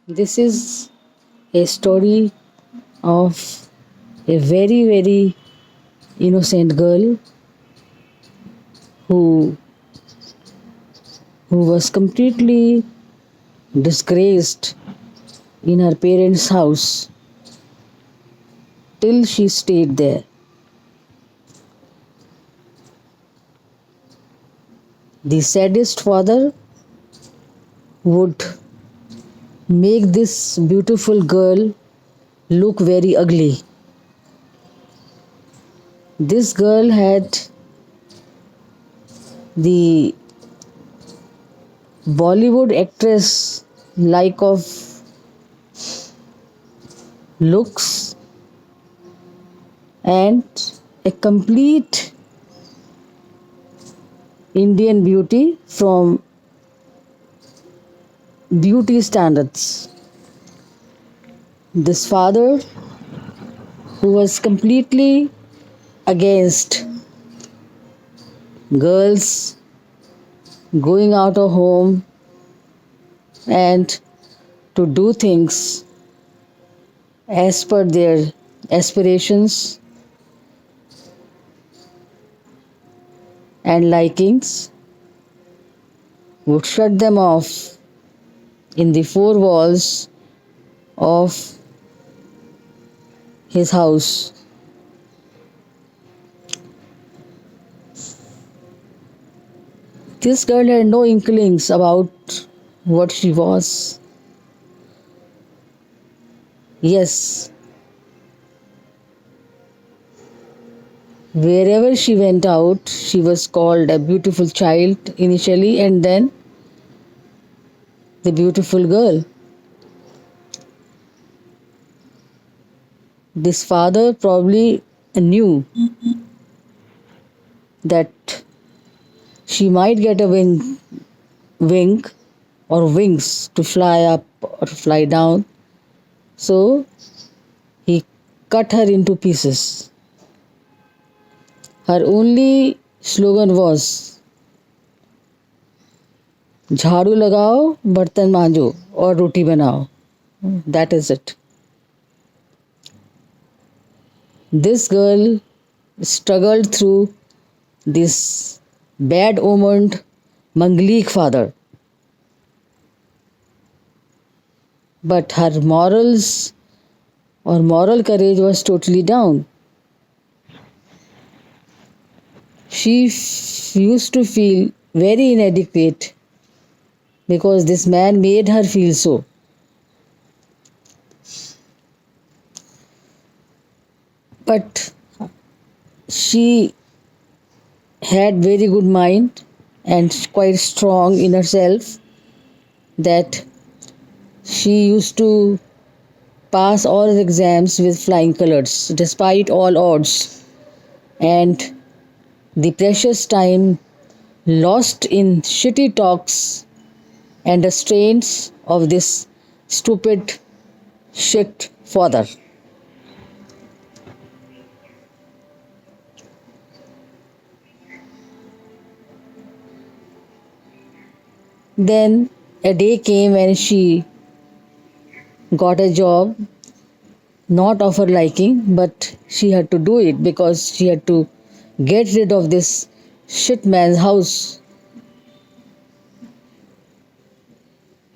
This is a story of a very, very innocent girl who, who was completely disgraced in her parents' house till she stayed there. The saddest father would make this beautiful girl look very ugly. This girl had the Bollywood actress like of looks and a complete Indian beauty from beauty standards. This father, who was completely against girls going out of home and to do things as per their aspirations and likings, would shut them off in the four walls of his house. This girl had no inklings about what she was. Yes, wherever she went out, she was called a beautiful child initially and then the beautiful girl. This father probably knew that she might get a wing or wings to fly up or fly down. So he cut her into pieces. Her only slogan was झाड़ू लगाओ बर्तन मांजो और रोटी बनाओ. That is it. This girl struggled through this bad omened Manglik father. But her morals or moral courage was totally down. She used to feel very inadequate because this man made her feel so. But she had very good mind and quite strong in herself that she used to pass all the exams with flying colors despite all odds, and the precious time lost in shitty talks and restraints of this stupid shit father. Then a day came when she got a job, not of her liking, but she had to do it because she had to get rid of this shit man's house.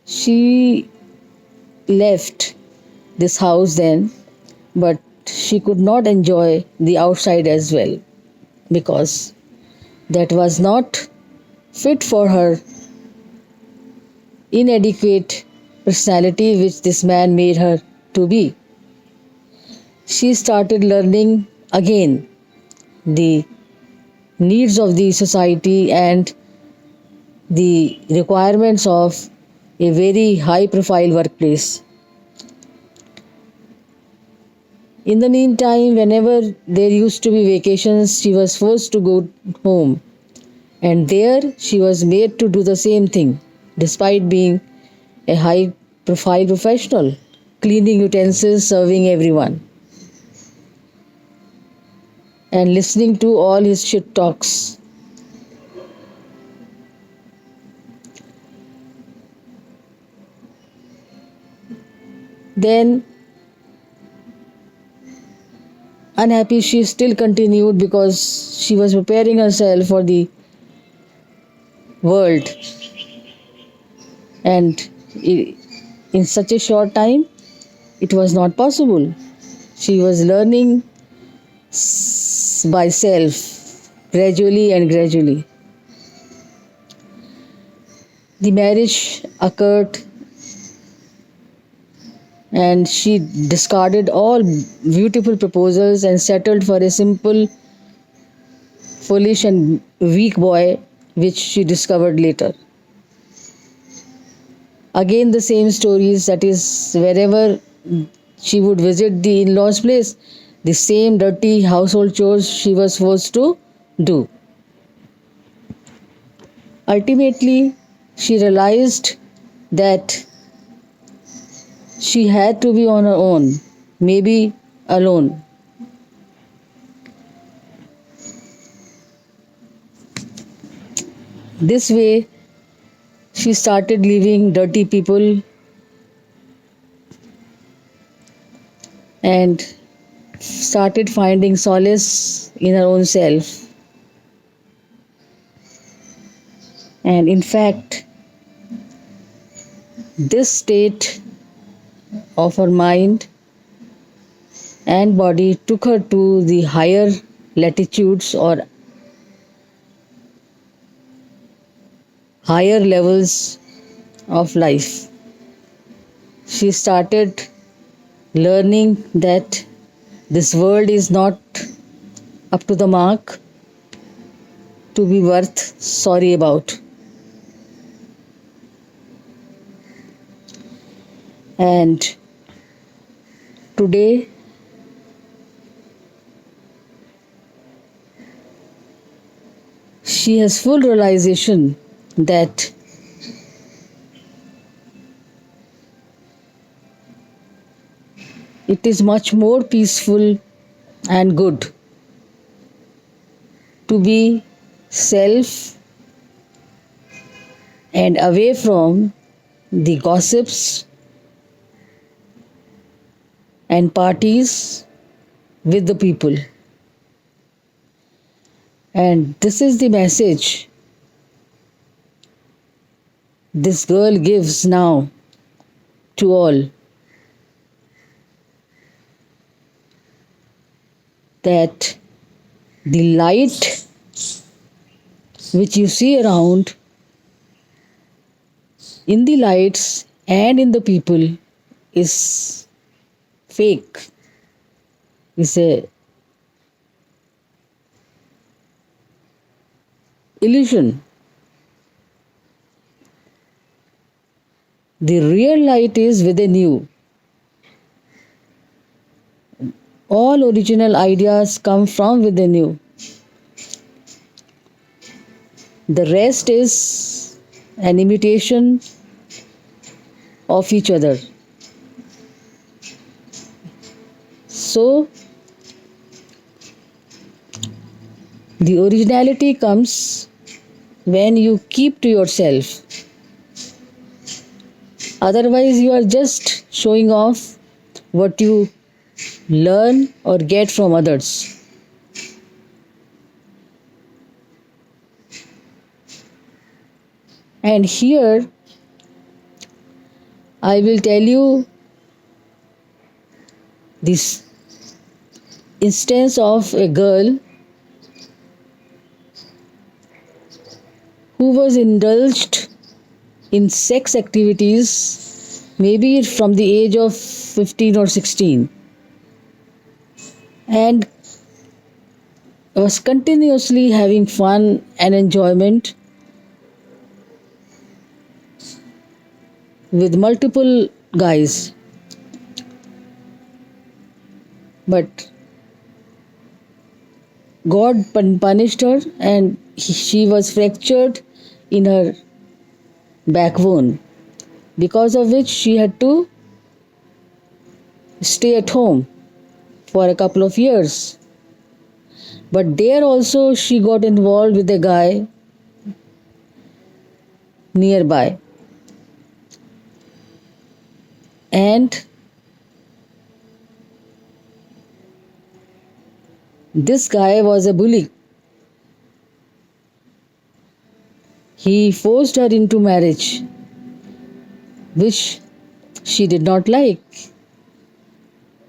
She left this house then, but she could not enjoy the outside as well because that was not fit for her inadequate personality which this man made her to be. She started learning again the needs of the society and the requirements of a very high profile workplace. In the meantime, whenever there used to be vacations, she was forced to go home. And there she was made to do the same thing, despite being a high profile professional, cleaning utensils, serving everyone, and listening to all his shit talks. Then, unhappy, she still continued because she was preparing herself for the world, and in such a short time, it was not possible. She was learning by self, gradually and gradually. The marriage occurred, and she discarded all beautiful proposals and settled for a simple, foolish, and weak boy, which she discovered later. Again, the same stories, that is, wherever she would visit the in law's place, the same dirty household chores she was forced to do. Ultimately, she realized that she had to be on her own, maybe alone. This way, she started leaving dirty people and started finding solace in her own self. And in fact, this state of her mind and body took her to the higher latitudes or higher levels of life. She started learning that this world is not up to the mark to be worth sorry about. And today, she has full realization that it is much more peaceful and good to be self and away from the gossips and parties with the people. And this is the message this girl gives now to all, that the light which you see around, in the lights and in the people, is fake, is a illusion. The real light is within you. All original ideas come from within you. The rest is an imitation of each other. So, the originality comes when you keep to yourself. Otherwise, you are just showing off what you learn or get from others. And here, I will tell you this instance of a girl who was indulged in sex activities maybe from the age of 15 or 16, and was continuously having fun and enjoyment with multiple guys. But God punished her, and she was fractured in her backbone, because of which she had to stay at home for a couple of years. But there also she got involved with a guy nearby, and This guy was a bully. He forced her into marriage, which she did not like,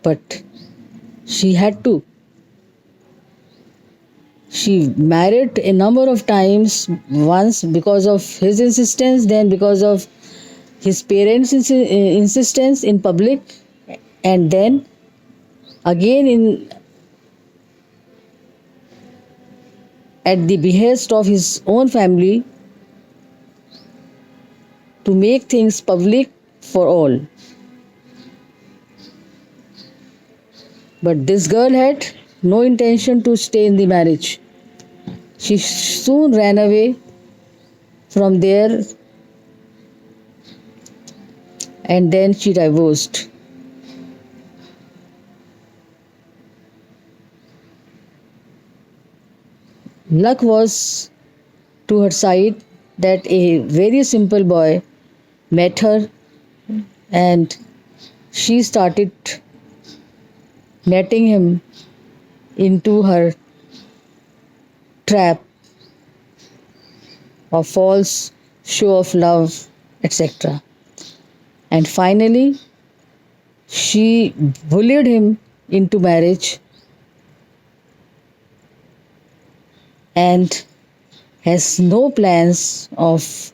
but she had to. She married a number of times, once because of his insistence, then because of his parents' insistence in public, and then again at the behest of his own family to make things public for all. But this girl had no intention to stay in the marriage. She soon ran away from there and then she divorced. Luck was to her side that a very simple boy met her and she started netting him into her trap of false show of love, etc. And finally, she bullied him into marriage and has no plans of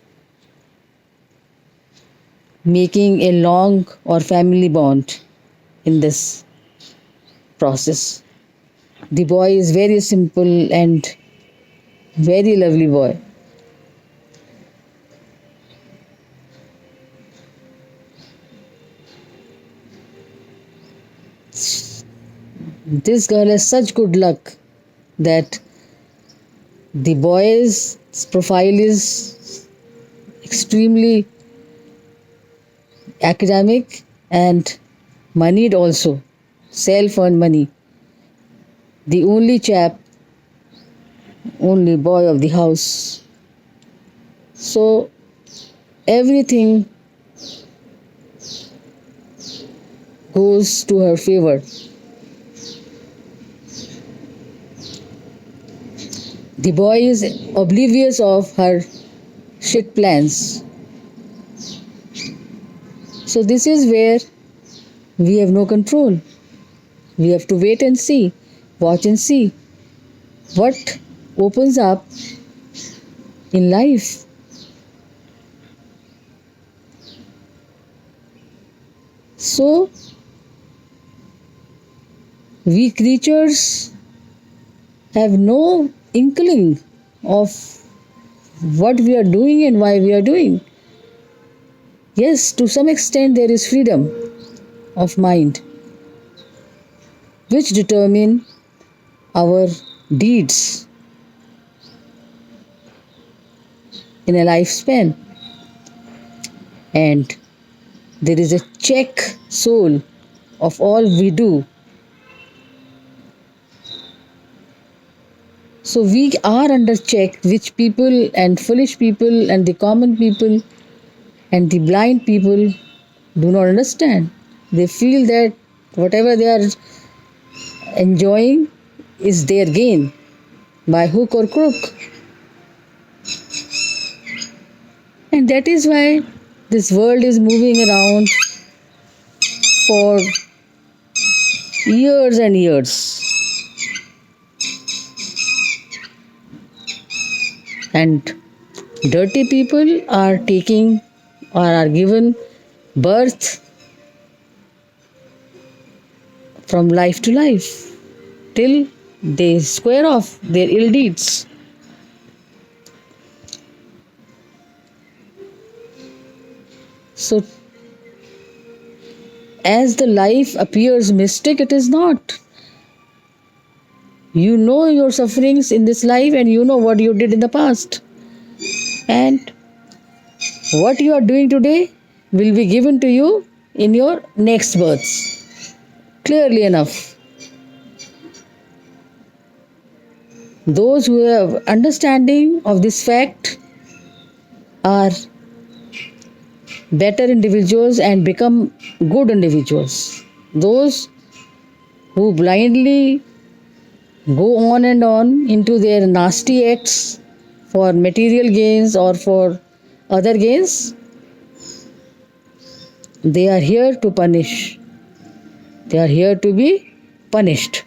making a long or family bond in this process. The boy is very simple and very lovely boy. This girl has such good luck that the boy's profile is extremely academic and moneyed also, self-earned money. The only chap, only boy of the house. So everything goes to her favor. The boy is oblivious of her shit plans. So this is where we have no control. We have to wait and see, watch and see what opens up in life. So we creatures have no inkling of what we are doing and why we are doing. Yes, to some extent there is freedom of mind which determine our deeds in a lifespan. And there is a check soul of all we do. So we are under check, which people and foolish people and the common people and the blind people do not understand. They feel that whatever they are enjoying is their gain by hook or crook. And that is why this world is moving around for years and years. And dirty people are taking or are given birth from life to life till they square off their ill deeds. So, as the life appears mystic, it is not. You know your sufferings in this life and you know what you did in the past. And what you are doing today will be given to you in your next births. Clearly enough. Those who have understanding of this fact are better individuals and become good individuals. Those who blindly go on and on into their nasty acts for material gains or for other gains, they are here to punish. They are here to be punished.